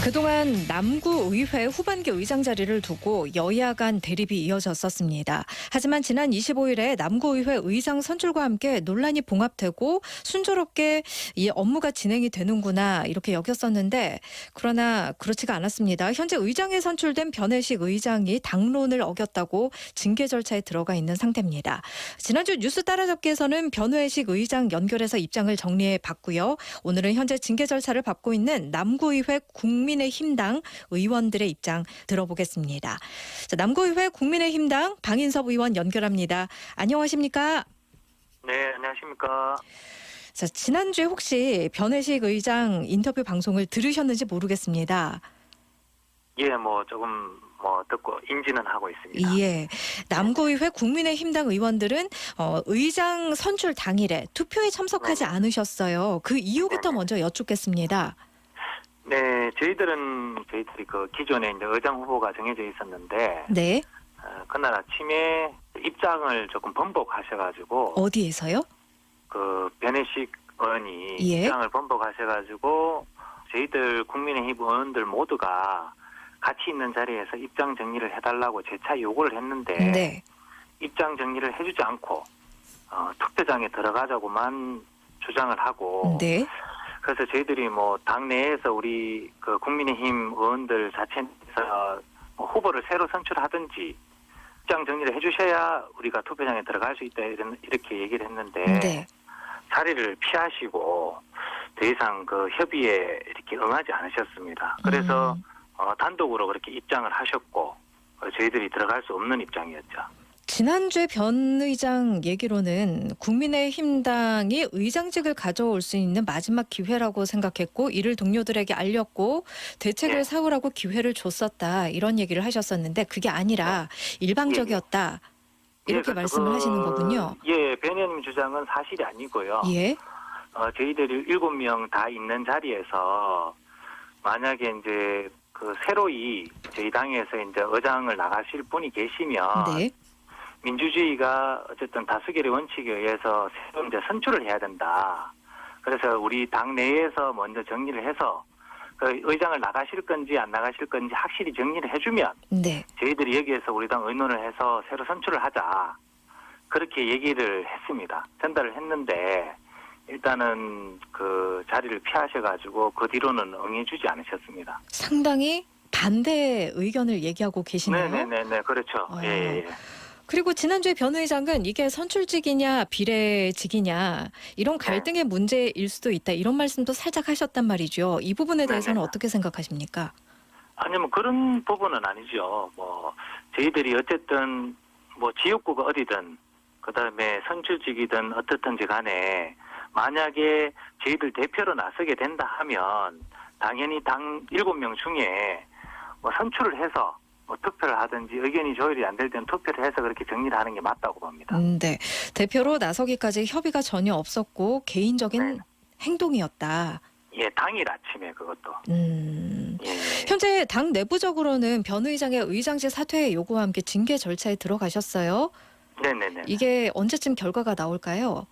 그동안 남구의회 후반기 의장 자리를 두고 여야 간 대립이 이어졌었습니다. 하지만 지난 25일에 남구의회 의장 선출과 함께 논란이 봉합되고 순조롭게 이 업무가 진행이 되는구나 이렇게 여겼었는데 그러나 그렇지가 않았습니다. 현재 의장에 선출된 변혜식 의장이 당론을 어겼다고 징계 절차에 들어가 있는 상태입니다. 지난주 뉴스 따라잡기에서는 변혜식 의장 연결해서 입장을 정리해 봤고요. 오늘은 현재 징계 절차를 밟고 있는 남구의회 국민의힘당 의원들의 입장 들어보겠습니다. 자, 남구의회 국민의힘당 방인섭 의원 연결합니다. 안녕하십니까? 네, 안녕하십니까. 자, 지난주에 혹시 변혜식 의장 인터뷰 방송을 들으셨는지 모르겠습니다. 예, 조금 듣고 인지는 하고 있습니다. 예, 남구의회 국민의힘당 의원들은 의장 선출 당일에 투표에 참석하지 않으셨어요. 그 이유부터 먼저 여쭙겠습니다. 네, 저희들이 그 기존에 이제 의장 후보가 정해져 있었는데, 네, 그날 아침에 입장을 조금 번복하셔가지고, 어디에서요? 그 변혜식 의원이 예. 입장을 번복하셔가지고, 저희들 국민의힘 의원들 모두가 같이 있는 자리에서 입장 정리를 해달라고 재차 요구를 했는데, 네, 입장 정리를 해주지 않고 투표장에 들어가자고만 주장을 하고, 네, 그래서 저희들이 당내에서 우리 그 국민의힘 의원들 자체에서 후보를 새로 선출하든지 입장 정리를 해주셔야 우리가 투표장에 들어갈 수 있다 이렇게 얘기를 했는데 네. 자리를 피하시고 더 이상 그 협의에 이렇게 응하지 않으셨습니다. 그래서 단독으로 그렇게 입장을 하셨고 저희들이 들어갈 수 없는 입장이었죠. 지난주에 변 의장 얘기로는 국민의힘당이 의장직을 가져올 수 있는 마지막 기회라고 생각했고 이를 동료들에게 알렸고 대책을 예. 세우라고 기회를 줬었다 이런 얘기를 하셨었는데 그게 아니라 일방적이었다 이렇게 말씀을 하시는 거군요. 예, 변 의원님 주장은 사실이 아니고요. 예, 저희들이 7명 다 있는 자리에서 만약에 이제 그 새로이 저희 당에서 이제 의장을 나가실 분이 계시면 네, 민주주의가 어쨌든 다수결의 원칙에 의해서 새로 이제 선출을 해야 된다. 그래서 우리 당 내에서 먼저 정리를 해서 그 의장을 나가실 건지 안 나가실 건지 확실히 정리를 해주면 네. 저희들이 여기에서 우리 당 의논을 해서 새로 선출을 하자. 그렇게 얘기를 했습니다. 전달을 했는데 일단은 그 자리를 피하셔가지고 그 뒤로는 응해주지 않으셨습니다. 상당히 반대 의견을 얘기하고 계시네요. 네네네, 그렇죠. 예. 그리고 지난주에 변 의장은 이게 선출직이냐 비례직이냐 이런 갈등의 문제일 수도 있다 이런 말씀도 살짝 하셨단 말이죠. 이 부분에 대해서는 네네. 어떻게 생각하십니까? 아니 그런 부분은 아니죠. 저희들이 어쨌든 지역구가 어디든 그다음에 선출직이든 어떻든지 간에 만약에 저희들 대표로 나서게 된다 하면 당연히 당 7명 중에 선출을 해서 투표를 하든지 의견이 조율이 안 될 때는 투표를 해서 그렇게 정리를 하는 게 맞다고 봅니다. 네. 대표로 나서기까지 협의가 전혀 없었고 개인적인 네. 행동이었다. 예, 당일 아침에 그것도. 예. 현재 당 내부적으로는 변 의장의 의장직 사퇴 요구와 함께 징계 절차에 들어가셨어요. 네네네. 이게 언제쯤 결과가 나올까요?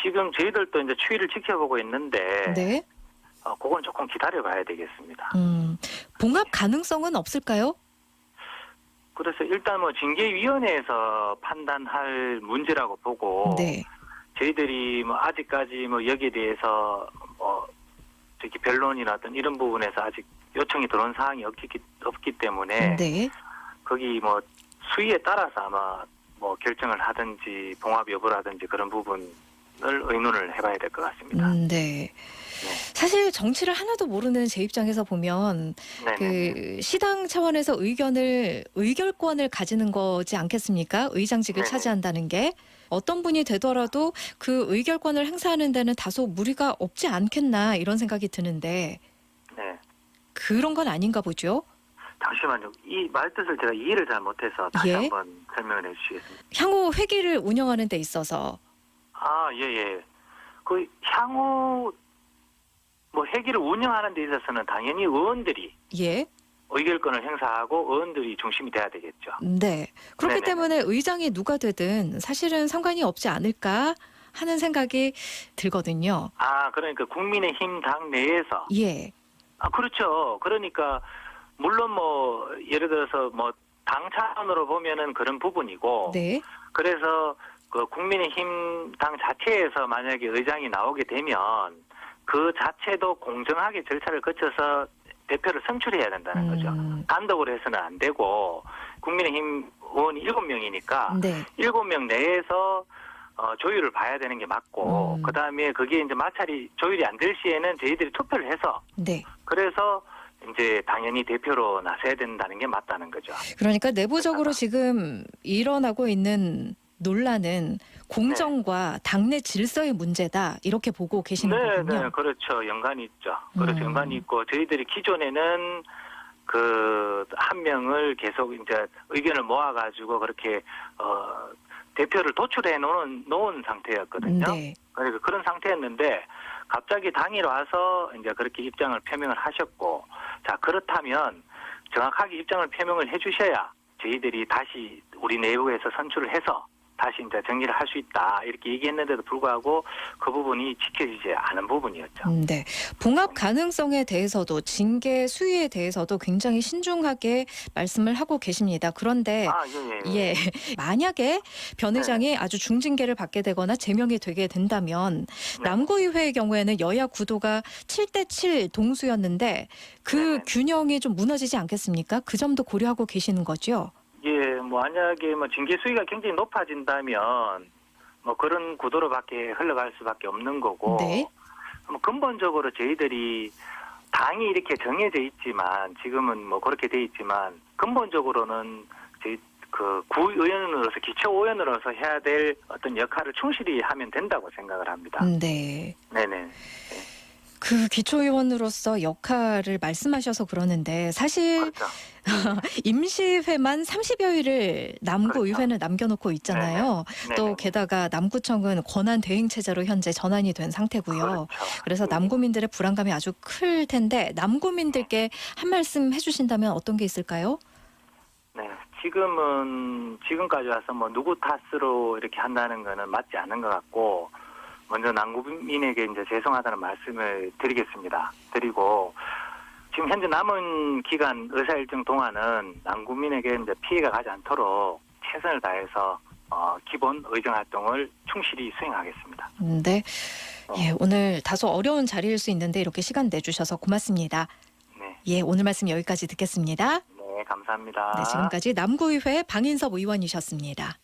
지금 저희들도 이제 추이를 지켜보고 있는데 네. 그건 조금 기다려봐야 되겠습니다. 봉합 가능성은 없을까요? 그래서 일단 징계위원회에서 판단할 문제라고 보고 네. 저희들이 아직까지 여기에 대해서 변론이라든 이런 부분에서 아직 요청이 들어온 사항이 없기 때문에 네. 거기 수위에 따라서 아마 결정을 하든지 봉합 여부라든지 그런 부분을 의논을 해봐야 될 것 같습니다. 네. 사실 정치를 하나도 모르는 제 입장에서 보면 네네. 그 시당 차원에서 의결권을 가지는 거지 않겠습니까? 의장직을 네네. 차지한다는 게 어떤 분이 되더라도 그 의결권을 행사하는 데는 다소 무리가 없지 않겠나 이런 생각이 드는데 네. 그런 건 아닌가 보죠. 잠시만요. 이 말뜻을 제가 이해를 잘 못해서 다시 예. 한번 설명을 해주시겠습니다. 향후 회기를 운영하는 데 있어서 예. 그 향후 회기를 운영하는 데 있어서는 당연히 의원들이 예. 의결권을 행사하고 의원들이 중심이 돼야 되겠죠. 네. 그렇기 네네네. 때문에 의장이 누가 되든 사실은 상관이 없지 않을까 하는 생각이 들거든요. 그러니까 국민의힘 당 내에서 예. 그렇죠. 그러니까 물론 뭐 예를 들어서 뭐 당 차원으로 보면은 그런 부분이고 네. 그래서 그 국민의힘 당 자체에서 만약에 의장이 나오게 되면 그 자체도 공정하게 절차를 거쳐서 대표를 선출해야 된다는 거죠. 단독으로 해서는 안 되고 국민의힘 의원이 7명이니까 네. 7명 내에서 조율을 봐야 되는 게 맞고 그다음에 그게 이제 마찰이 조율이 안 될 시에는 저희들이 투표를 해서 네. 그래서 이제 당연히 대표로 나서야 된다는 게 맞다는 거죠. 그러니까 내부적으로 지금 일어나고 있는 논란은 공정과 당내 질서의 문제다 이렇게 보고 계시는 거군요. 네, 그렇죠. 연관이 있죠. 그렇죠. 연관이 있고 저희들이 기존에는 그 한 명을 계속 이제 의견을 모아가지고 그렇게 대표를 도출해 놓은 상태였거든요. 네. 그러니까 그런 상태였는데 갑자기 당일 와서 이제 그렇게 입장을 표명을 하셨고, 자 그렇다면 정확하게 입장을 표명을 해주셔야 저희들이 다시 우리 내부에서 선출을 해서 다시 이제 정리를 할 수 있다 이렇게 얘기했는데도 불구하고 그 부분이 지켜지지 않은 부분이었죠. 네. 봉합 가능성에 대해서도 징계 수위에 대해서도 굉장히 신중하게 말씀을 하고 계십니다. 그런데 예, 만약에 변 의장이 아주 중징계를 받게 되거나 제명이 되게 된다면 남구의회의 경우에는 여야 구도가 7대7 동수였는데 그 균형이 좀 무너지지 않겠습니까? 그 점도 고려하고 계시는 거죠? 예, 뭐 만약에 뭐 징계 수위가 굉장히 높아진다면 뭐 그런 구도로밖에 흘러갈 수밖에 없는 거고, 네. 뭐 근본적으로 저희들이 당이 이렇게 정해져 있지만 지금은 뭐 그렇게 돼 있지만 근본적으로는 저희 그 구의원으로서 기초의원으로서 해야 될 어떤 역할을 충실히 하면 된다고 생각을 합니다. 네. 네네. 그 기초의원으로서 역할을 말씀하셔서 그러는데 사실 그렇죠. 임시회만 30여일을 남구의회는 남겨놓고 있잖아요. 네네. 또 네네. 게다가 남구청은 권한 대행 체제로 현재 전환이 된 상태고요. 그렇죠. 그래서 남구민들의 불안감이 아주 클 텐데 남구민들께 한 말씀 해주신다면 어떤 게 있을까요? 네, 지금까지 와서 뭐 누구 탓으로 이렇게 한다는 거는 맞지 않은 것 같고, 먼저 남구민에게 이제 죄송하다는 말씀을 드리겠습니다. 드리고 지금 현재 남은 기간 의사 일정 동안은 남구민에게 이제 피해가 가지 않도록 최선을 다해서 기본 의정 활동을 충실히 수행하겠습니다. 네, 예, 오늘 다소 어려운 자리일 수 있는데 이렇게 시간 내주셔서 고맙습니다. 네, 예, 오늘 말씀 여기까지 듣겠습니다. 네, 감사합니다. 네, 지금까지 남구의회 방인섭 의원이셨습니다.